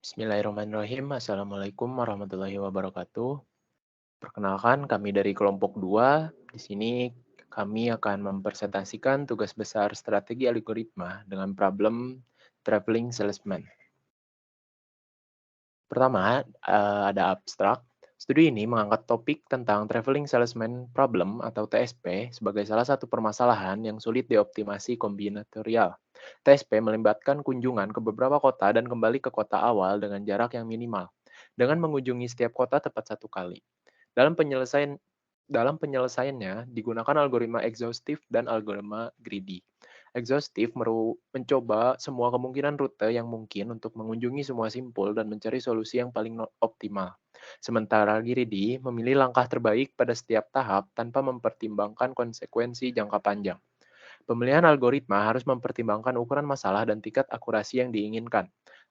Bismillahirrahmanirrahim. Assalamualaikum warahmatullahi wabarakatuh. Perkenalkan, kami dari kelompok 2. Di sini kami akan mempresentasikan tugas besar strategi algoritma dengan problem traveling salesman. Pertama, ada abstrak. Studi ini mengangkat topik tentang traveling salesman problem atau TSP sebagai salah satu permasalahan yang sulit dioptimasi kombinatorial. TSP melibatkan kunjungan ke beberapa kota dan kembali ke kota awal dengan jarak yang minimal, dengan mengunjungi setiap kota tepat satu kali. Dalam penyelesaian dalam penyelesaiannya digunakan algoritma exhaustive dan algoritma greedy. Exhaustive mencoba semua kemungkinan rute yang mungkin untuk mengunjungi semua simpul dan mencari solusi yang paling optimal. Sementara greedy memilih langkah terbaik pada setiap tahap tanpa mempertimbangkan konsekuensi jangka panjang. Pemilihan algoritma harus mempertimbangkan ukuran masalah dan tingkat akurasi yang diinginkan.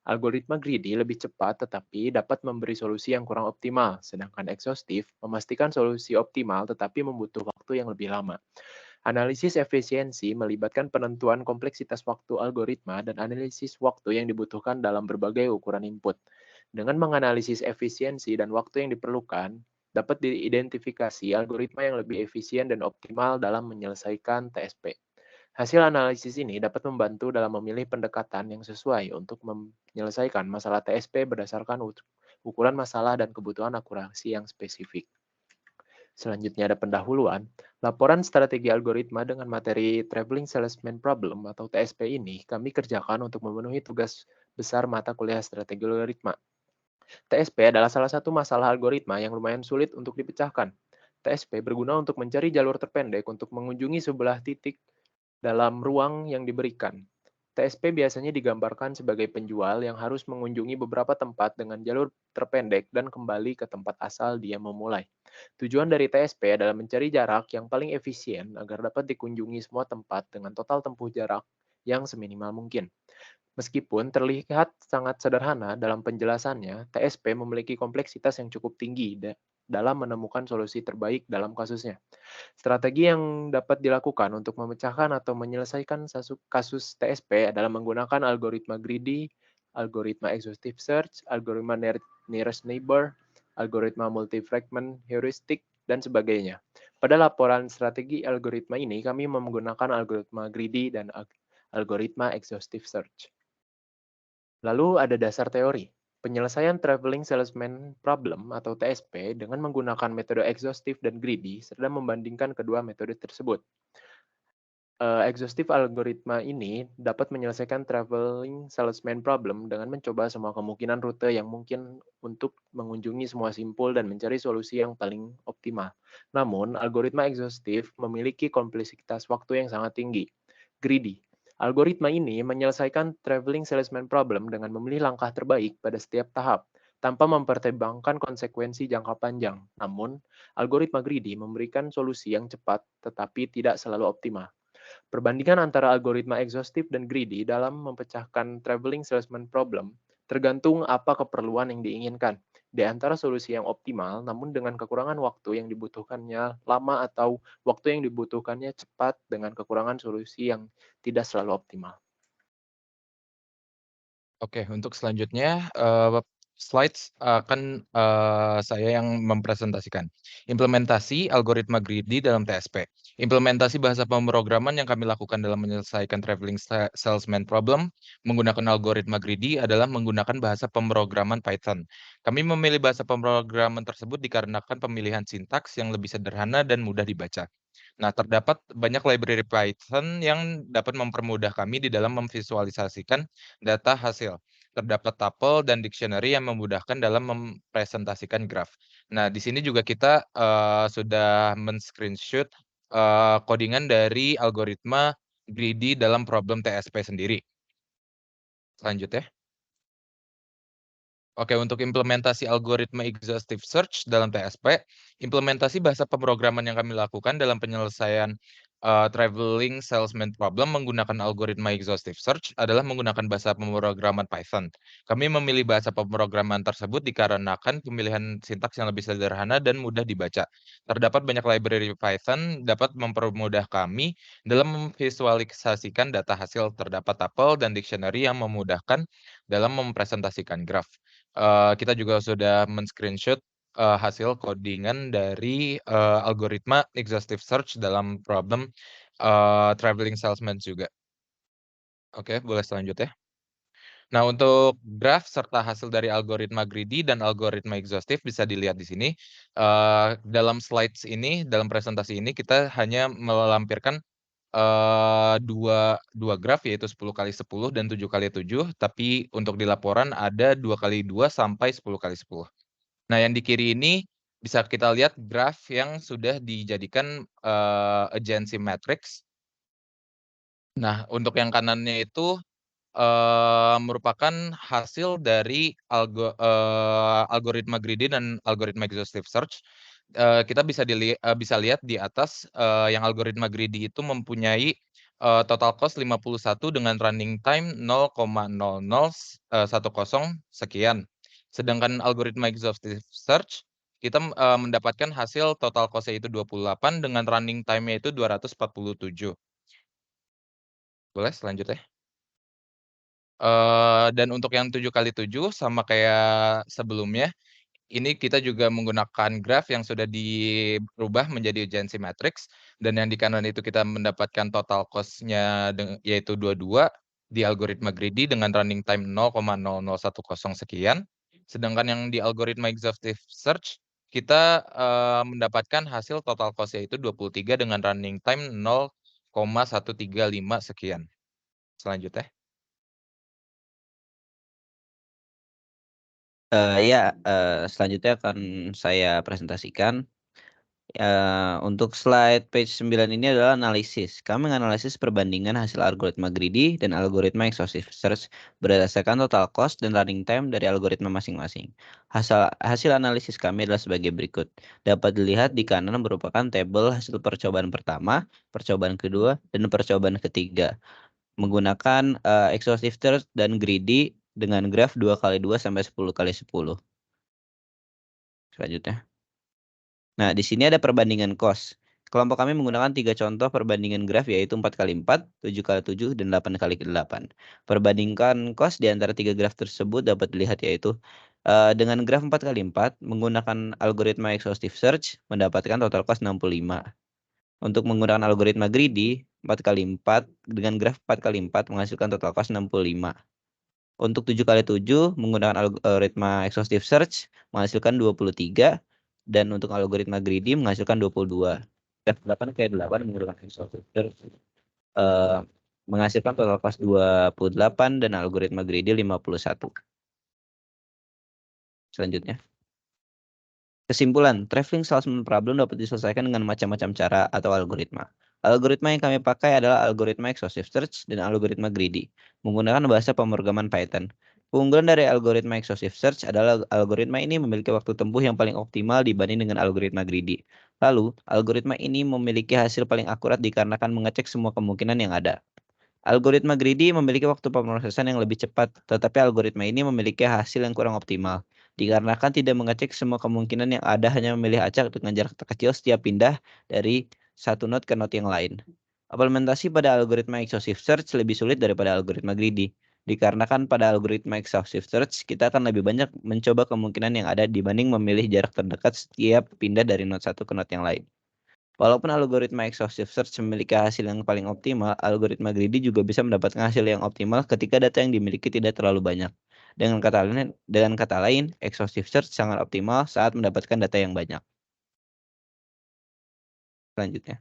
Algoritma greedy lebih cepat tetapi dapat memberi solusi yang kurang optimal, sedangkan exhaustive memastikan solusi optimal tetapi membutuhkan waktu yang lebih lama. Analisis efisiensi melibatkan penentuan kompleksitas waktu algoritma dan analisis waktu yang dibutuhkan dalam berbagai ukuran input. Dengan menganalisis efisiensi dan waktu yang diperlukan, dapat diidentifikasi algoritma yang lebih efisien dan optimal dalam menyelesaikan TSP. Hasil analisis ini dapat membantu dalam memilih pendekatan yang sesuai untuk menyelesaikan masalah TSP berdasarkan ukuran masalah dan kebutuhan akurasi yang spesifik. Selanjutnya ada pendahuluan. Laporan strategi algoritma dengan materi Traveling Salesman Problem atau TSP ini kami kerjakan untuk memenuhi tugas besar mata kuliah strategi algoritma. TSP adalah salah satu masalah algoritma yang lumayan sulit untuk dipecahkan. TSP berguna untuk mencari jalur terpendek untuk mengunjungi sebelah titik dalam ruang yang diberikan. TSP biasanya digambarkan sebagai penjual yang harus mengunjungi beberapa tempat dengan jalur terpendek dan kembali ke tempat asal dia memulai. Tujuan dari TSP adalah mencari jarak yang paling efisien agar dapat dikunjungi semua tempat dengan total tempuh jarak yang seminimal mungkin. Meskipun terlihat sangat sederhana dalam penjelasannya, TSP memiliki kompleksitas yang cukup tinggi dalam menemukan solusi terbaik dalam kasusnya. Strategi yang dapat dilakukan untuk memecahkan atau menyelesaikan kasus TSP adalah menggunakan algoritma greedy, algoritma exhaustive search, algoritma nearest neighbor, algoritma multi-fragment heuristic, dan sebagainya. Pada laporan strategi algoritma ini, kami menggunakan algoritma greedy dan algoritma exhaustive search. Lalu ada dasar teori. Penyelesaian Traveling Salesman Problem atau TSP dengan menggunakan metode exhaustive dan greedy serta membandingkan kedua metode tersebut. Exhaustive algoritma ini dapat menyelesaikan traveling salesman problem dengan mencoba semua kemungkinan rute yang mungkin untuk mengunjungi semua simpul dan mencari solusi yang paling optimal. Namun, algoritma exhaustive memiliki kompleksitas waktu yang sangat tinggi. Greedy. Algoritma ini menyelesaikan traveling salesman problem dengan memilih langkah terbaik pada setiap tahap, tanpa mempertimbangkan konsekuensi jangka panjang. Namun, algoritma greedy memberikan solusi yang cepat tetapi tidak selalu optimal. Perbandingan antara algoritma exhaustive dan greedy dalam memecahkan traveling salesman problem tergantung apa keperluan yang diinginkan. Di antara solusi yang optimal, namun dengan kekurangan waktu yang dibutuhkannya lama atau waktu yang dibutuhkannya cepat dengan kekurangan solusi yang tidak selalu optimal. Oke, untuk selanjutnya, slides akan, saya yang mempresentasikan. Implementasi algoritma greedy dalam TSP. Implementasi bahasa pemrograman yang kami lakukan dalam menyelesaikan traveling salesman problem menggunakan algoritma greedy adalah menggunakan bahasa pemrograman Python. Kami memilih bahasa pemrograman tersebut dikarenakan pemilihan sintaks yang lebih sederhana dan mudah dibaca. Nah, terdapat banyak library Python yang dapat mempermudah kami di dalam memvisualisasikan data hasil. Terdapat tuple dan dictionary yang memudahkan dalam mempresentasikan graf. Nah, di sini juga kita, sudah men-screenshot, codingan dari algoritma greedy dalam problem TSP sendiri. Lanjut ya. Oke, untuk implementasi algoritma exhaustive search dalam TSP, implementasi bahasa pemrograman yang kami lakukan dalam penyelesaian traveling salesman problem menggunakan algoritma exhaustive search adalah menggunakan bahasa pemrograman Python. Kami memilih bahasa pemrograman tersebut dikarenakan pemilihan sintaks yang lebih sederhana dan mudah dibaca. Terdapat banyak library Python dapat mempermudah kami dalam memvisualisasikan data hasil. Terdapat tuple dan dictionary yang memudahkan dalam mempresentasikan graf. Kita juga sudah men-screenshot hasil codingan dari algoritma exhaustive search dalam problem traveling salesman juga. Oke, boleh selanjutnya. Nah, untuk graf serta hasil dari algoritma greedy dan algoritma exhaustive bisa dilihat di sini. Dalam slides ini, dalam presentasi ini kita hanya melampirkan dua graf, yaitu 10x10 dan 7x7, tapi untuk di laporan ada 2x2 sampai 10x10. Nah, yang di kiri ini bisa kita lihat graf yang sudah dijadikan agency matrix. Nah, untuk yang kanannya itu merupakan hasil dari algoritma greedy dan algoritma exhaustive search. Kita bisa lihat di atas, yang algoritma greedy itu mempunyai total cost 51 dengan running time 0,0010 sekian. Sedangkan algoritma exhaustive search kita mendapatkan hasil total cost-nya itu 28 dengan running time-nya itu 247. Boleh selanjutnya? Dan untuk yang 7x7 sama kayak sebelumnya, ini kita juga menggunakan graf yang sudah dirubah menjadi urgency matrix, dan yang di kanan itu kita mendapatkan total cost-nya yaitu 22 di algoritma greedy dengan running time 0,0010 sekian. Sedangkan yang di algoritma exhaustive search, kita mendapatkan hasil total cost-nya itu 23 dengan running time 0,135 sekian. Selanjutnya. Selanjutnya akan saya presentasikan. Untuk slide page 9 ini adalah analisis. Kami menganalisis perbandingan hasil algoritma greedy dan algoritma exhaustive search berdasarkan total cost dan running time dari algoritma masing-masing. Hasil analisis kami adalah sebagai berikut. Dapat dilihat di kanan merupakan tabel hasil percobaan pertama, percobaan kedua, dan percobaan ketiga. Menggunakan exhaustive search dan greedy dengan graf 2x2 sampai 10x10. Selanjutnya. Nah, di sini ada perbandingan cost. Kelompok kami menggunakan 3 contoh perbandingan graf, yaitu 4x4, 7x7, dan 8x8. Perbandingkan cost di antara 3 graf tersebut dapat dilihat, yaitu dengan graf 4x4 menggunakan algoritma exhaustive search mendapatkan total cost 65. Untuk menggunakan algoritma greedy 4x4 dengan graf 4x4 menghasilkan total cost 65. Untuk 7x7 menggunakan algoritma exhaustive search menghasilkan 23. Dan untuk algoritma greedy menghasilkan 22. Dan 8x8 menggunakan exhaustive search menghasilkan total cost 28 dan algoritma greedy 51. Selanjutnya. Kesimpulan, traveling salesman problem dapat diselesaikan dengan macam-macam cara atau algoritma. Algoritma yang kami pakai adalah algoritma exhaustive search dan algoritma greedy, menggunakan bahasa pemrograman Python. Keunggulan dari algoritma exhaustive search adalah algoritma ini memiliki waktu tempuh yang paling optimal dibanding dengan algoritma greedy. Lalu, algoritma ini memiliki hasil paling akurat dikarenakan mengecek semua kemungkinan yang ada. Algoritma greedy memiliki waktu pemrosesan yang lebih cepat, tetapi algoritma ini memiliki hasil yang kurang optimal, dikarenakan tidak mengecek semua kemungkinan yang ada, hanya memilih acak dengan jarak terkecil setiap pindah dari satu node ke node yang lain. Implementasi pada algoritma exhaustive search lebih sulit daripada algoritma greedy, dikarenakan pada algoritma exhaustive search kita akan lebih banyak mencoba kemungkinan yang ada dibanding memilih jarak terdekat setiap pindah dari node satu ke node yang lain. Walaupun algoritma exhaustive search memiliki hasil yang paling optimal, algoritma greedy juga bisa mendapatkan hasil yang optimal ketika data yang dimiliki tidak terlalu banyak. Dengan kata lain, exhaustive search sangat optimal saat mendapatkan data yang banyak. Selanjutnya.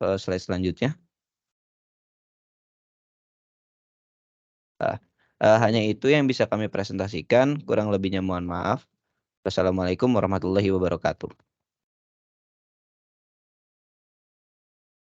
Slide selanjutnya. Hanya itu yang bisa kami presentasikan, kurang lebihnya mohon maaf. Wassalamualaikum warahmatullahi wabarakatuh.